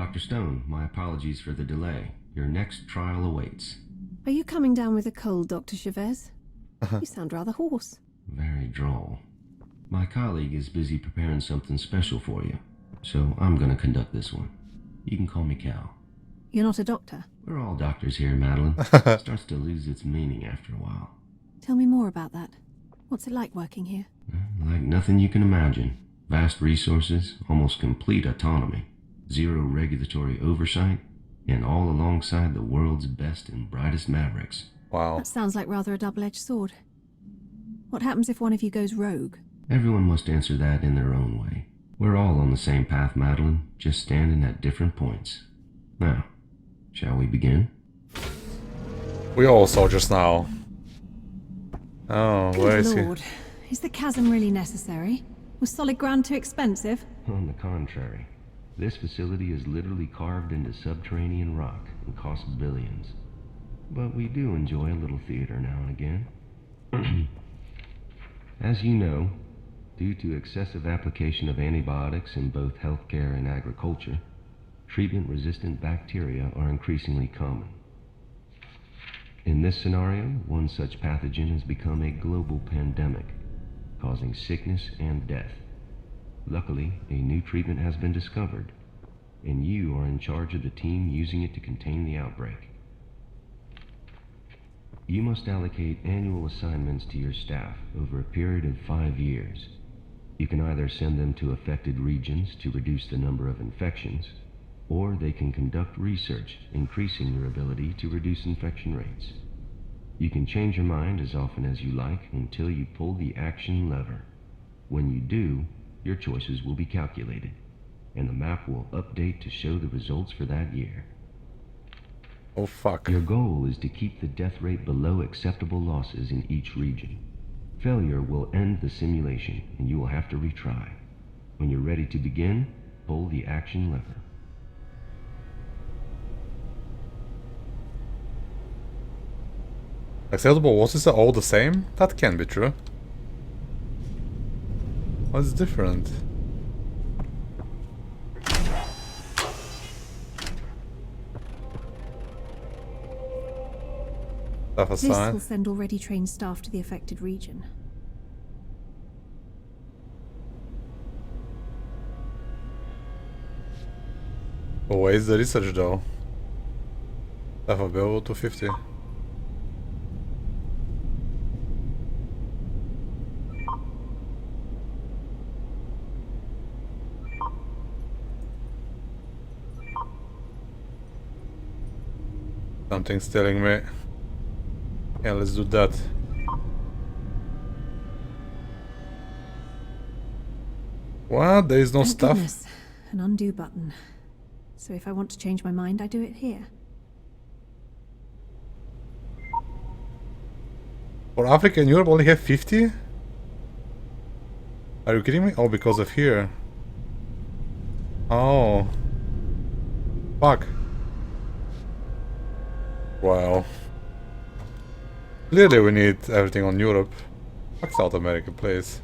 Dr. Stone, my apologies for the delay. Your next trial awaits. Are you coming down with a cold, Dr. Chavez? You sound rather hoarse. Very droll. My colleague is busy preparing something special for you, so I'm gonna conduct this one. You can call me Cal. You're not a doctor? We're all doctors here, Madeline. Starts to lose its meaning after a while. Tell me more about that. What's it like working here? Like nothing you can imagine. Vast resources, almost complete autonomy, zero regulatory oversight, and all alongside the world's best and brightest mavericks. Wow. That sounds like rather a double-edged sword. What happens if one of you goes rogue? Everyone must answer that in their own way. We're all on the same path, Madeline, just standing at different points. Now, shall we begin? We all saw just now. Oh, where is Good Lord. Is the chasm really necessary? Was solid ground too expensive? On the contrary, this facility is literally carved into subterranean rock and costs billions. But we do enjoy a little theater now and again. As you know, due to excessive application of antibiotics in both healthcare and agriculture, treatment-resistant bacteria are increasingly common. In this scenario, one such pathogen has become a global pandemic, causing sickness and death. Luckily, a new treatment has been discovered, and you are in charge of the team using it to contain the outbreak. You must allocate annual assignments to your staff over a period of 5 years. You can either send them to affected regions to reduce the number of infections, or they can conduct research, increasing your ability to reduce infection rates. You can change your mind as often as you like until you pull the action lever. When you do, your choices will be calculated, and the map will update to show the results for that year. Oh fuck. Your goal is to keep the death rate below acceptable losses in each region. Failure will end the simulation, and you will have to retry. When you're ready to begin, pull the action lever. Acceptable losses are all the same? That can't be true. What's different? This will send already trained staff to the affected region. Oh, where is the research though? Staff available 250. Something's telling me. Yeah, let's do that. What? There is no Thank stuff? goodness. An undo button. So if I want to change my mind, I do it here. For Africa and Europe only have 50? Are you kidding me? Oh, because of here. Oh. Fuck. Wow. Clearly we need everything on Europe. Fuck South America, please.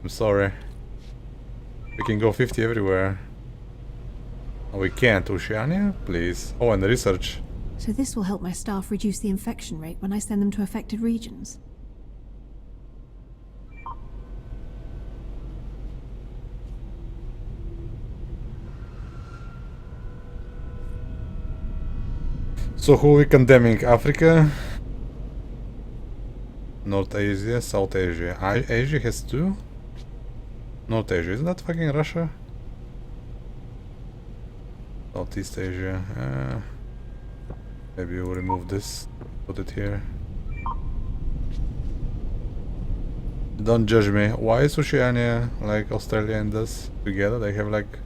I'm sorry. We can go 50 everywhere. Oh, we can't. Oceania? Please. Oh, and the research. So this will help my staff reduce the infection rate when I send them to affected regions. So who are we condemning? Africa? North Asia, South Asia. Asia has two? North Asia, isn't that fucking Russia? Southeast Asia. Maybe we'll remove this, put it here. Don't judge me. Why is Oceania like Australia and this together? They have like...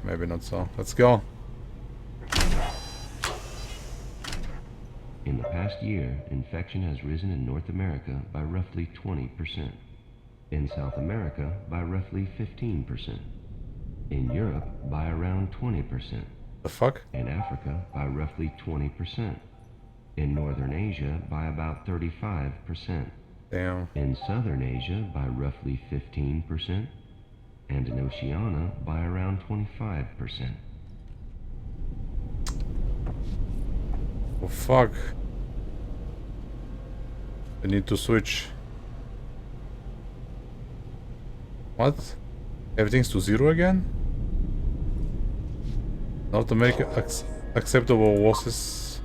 maybe not so. Let's go. In the past year, infection has risen in North America by roughly 20%. In South America by roughly 15%. In Europe by around 20%. The fuck? In Africa by roughly 20%. In Northern Asia by about 35%. Damn. In Southern Asia by roughly 15%. And in Oceania by around 25%. Oh fuck. I need to switch. What? Everything's to 0 again? North America acceptable losses.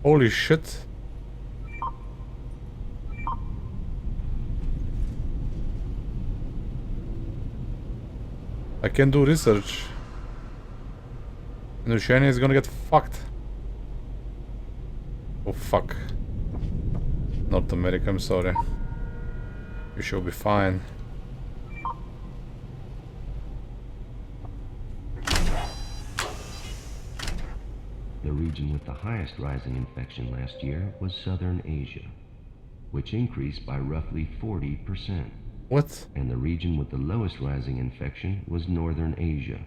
Holy shit. I can do research. And Oceania is gonna get fucked. Oh fuck. North America, I'm sorry. You should be fine. The region with the highest rising infection last year was Southern Asia, which increased by roughly 40%. What? And the region with the lowest rising infection was Northern Asia,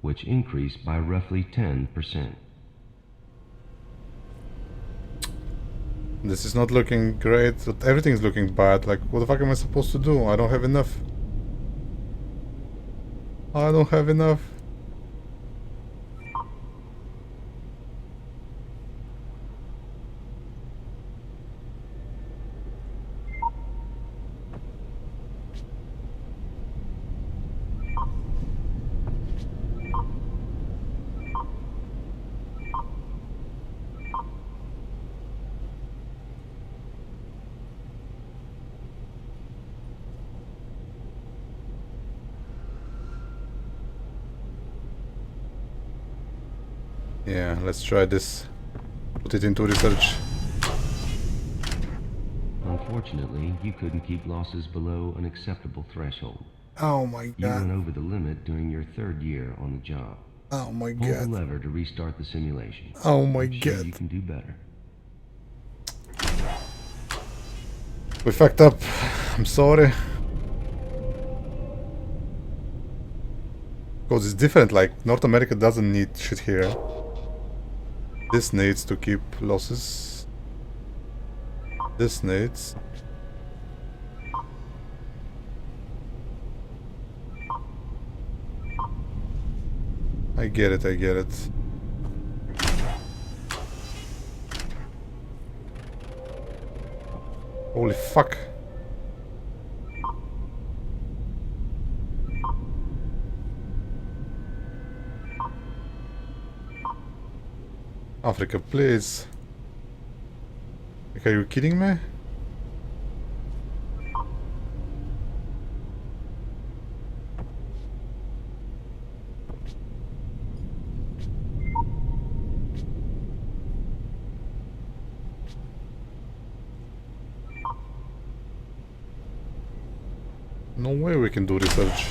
which increased by roughly 10%. This is not looking great. Everything's looking bad. Like, what the fuck am I supposed to do? I don't have enough. I don't have enough. Yeah, let's try this. Put it into research. Unfortunately, you couldn't keep losses below an acceptable threshold. Oh my You god. went over the limit during your 3rd year on the job. Oh my Pull the god. lever to restart the simulation. Oh my I'm sure god. you can do better. We fucked up. I'm sorry. Because it's different, like North America doesn't need shit here. This needs to keep losses. This needs. I get it, I get it. Holy fuck. Africa, please. Like, are you kidding me? No way we can do research.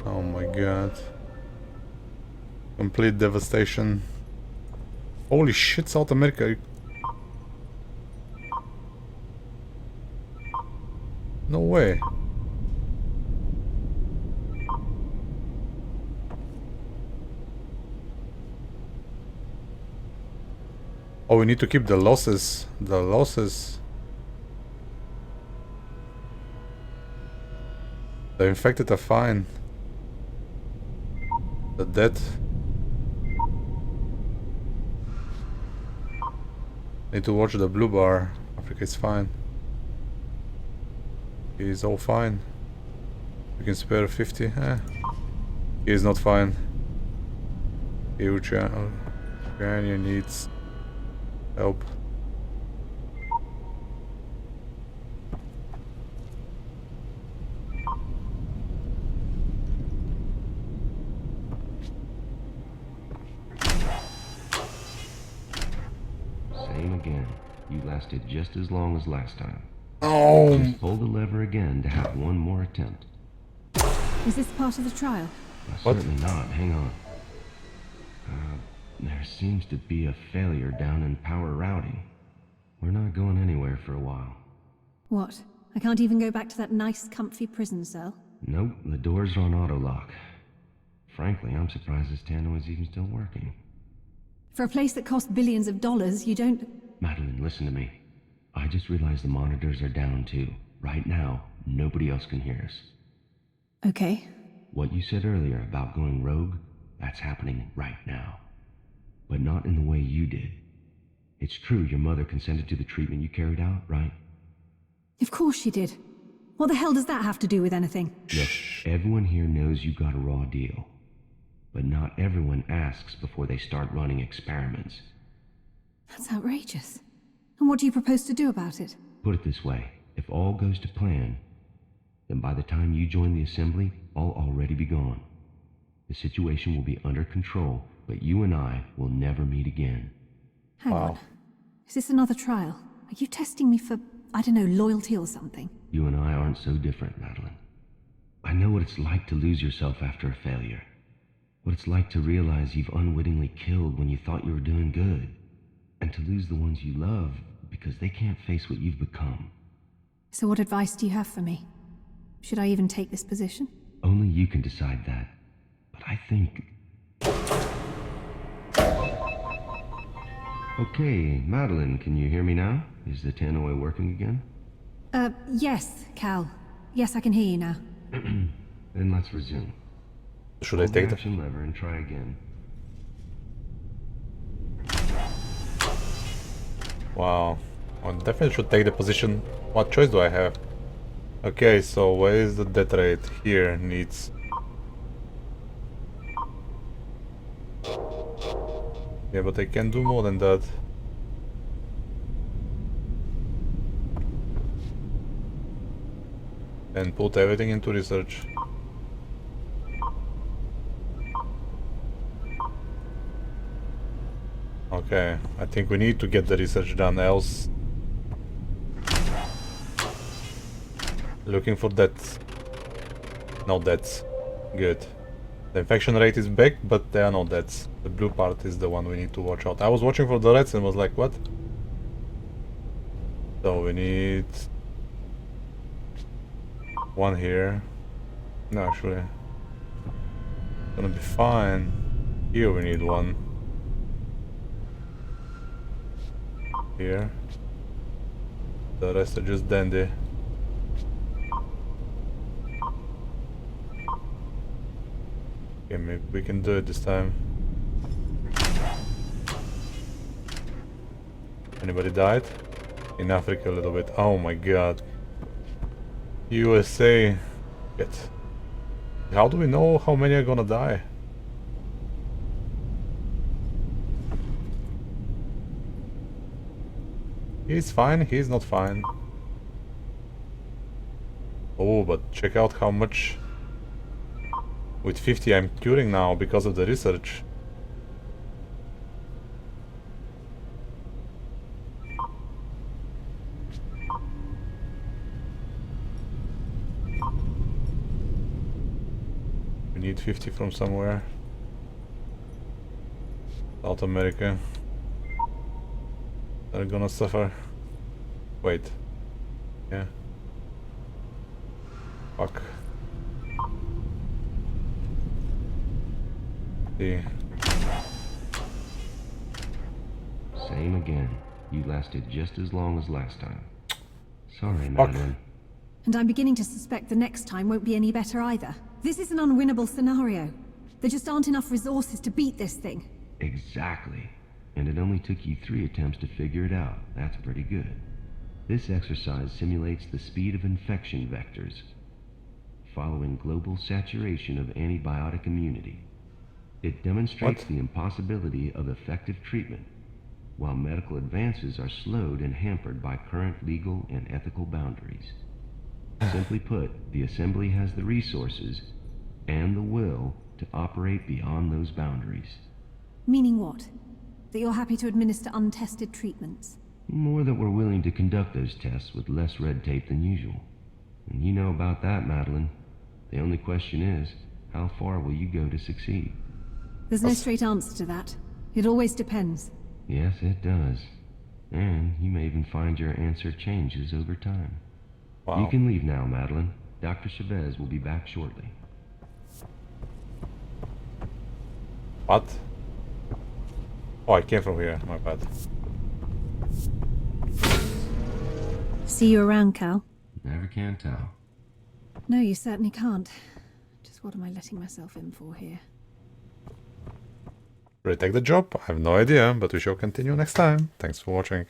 Oh my god. Complete devastation. Holy shit, South America. No way. Oh, we need to keep the losses. The losses. The infected are fine. The dead. Need to watch the blue bar. Africa is fine. He is all fine. We can spare 50. He is not fine. Ukraine needs help. Same again. You lasted just as long as last time. Oh! Just pull the lever again to have one more attempt. Is this part of the trial? What? Certainly not. Hang on. There seems to be a failure down in power routing. We're not going anywhere for a while. What? I can't even go back to that nice, comfy prison cell? Nope, the doors are on auto lock. Frankly, I'm surprised this tannoy is even still working. For a place that costs billions of dollars, you don't... Madeline, listen to me. I just realized the monitors are down too. Right now, nobody else can hear us. Okay. What you said earlier about going rogue, that's happening right now. But not in the way you did. It's true your mother consented to the treatment you carried out, right? Of course she did. What the hell does that have to do with anything? Look, everyone here knows you got a raw deal. But not everyone asks before they start running experiments. That's outrageous. And what do you propose to do about it? Put it this way, if all goes to plan, then by the time you join the assembly, I'll already be gone. The situation will be under control, but you and I will never meet again. Hang on. Is this another trial? Are you testing me for, I don't know, loyalty or something? You and I aren't so different, Madeline. I know what it's like to lose yourself after a failure. What it's like to realize you've unwittingly killed when you thought you were doing good. And to lose the ones you love because they can't face what you've become. So what advice do you have for me? Should I even take this position? Only you can decide that. But I think... Okay, Madeline, can you hear me now? Is the tannoy working again? Yes, Cal. Yes, I can hear you now. Then let's resume. Should I Hold the take the... action lever and try again. Wow. I definitely should take the position. What choice do I have? Okay, so where is the death rate? Here needs... Yeah, but I can do more than that. And put everything into research. Okay, I think we need to get the research done, else... Looking for deaths. No deaths. Good. The infection rate is back, but there are no deaths. The blue part is the one we need to watch out. I was watching for the reds and was like, what? So we need... one here. No, actually. Gonna be fine. Here we need one. Here. The rest are just dandy. Okay, maybe we can do it this time. Anybody died? In Africa a little bit. Oh my god. USA. Shit. How do we know how many are gonna die? He's fine, he's not fine. Oh, but check out how much... With 50 I'm curing now because of the research. We need 50 from somewhere. South America. They're gonna suffer. Wait. Yeah. Fuck. See. Same again. You lasted just as long as last time. Sorry, Fuck. Madeline. And I'm beginning to suspect the next time won't be any better either. This is an unwinnable scenario. There just aren't enough resources to beat this thing. Exactly. And it only took you 3 attempts to figure it out. That's pretty good. This exercise simulates the speed of infection vectors, following global saturation of antibiotic immunity. It demonstrates the impossibility of effective treatment, while medical advances are slowed and hampered by current legal and ethical boundaries. Simply put, the Assembly has the resources and the will to operate beyond those boundaries. Meaning what? That you're happy to administer untested treatments? More that we're willing to conduct those tests with less red tape than usual. And you know about that, Madeline. The only question is, how far will you go to succeed? There's no straight answer to that. It always depends. Yes, it does. And you may even find your answer changes over time. Wow. You can leave now, Madeline. Dr. Chavez will be back shortly. What? Oh, I came from here. My bad. See you around, Cal. Never can tell. No, you certainly can't. Just what am I letting myself in for here? Retake the job? I have no idea, but we shall continue next time. Thanks for watching.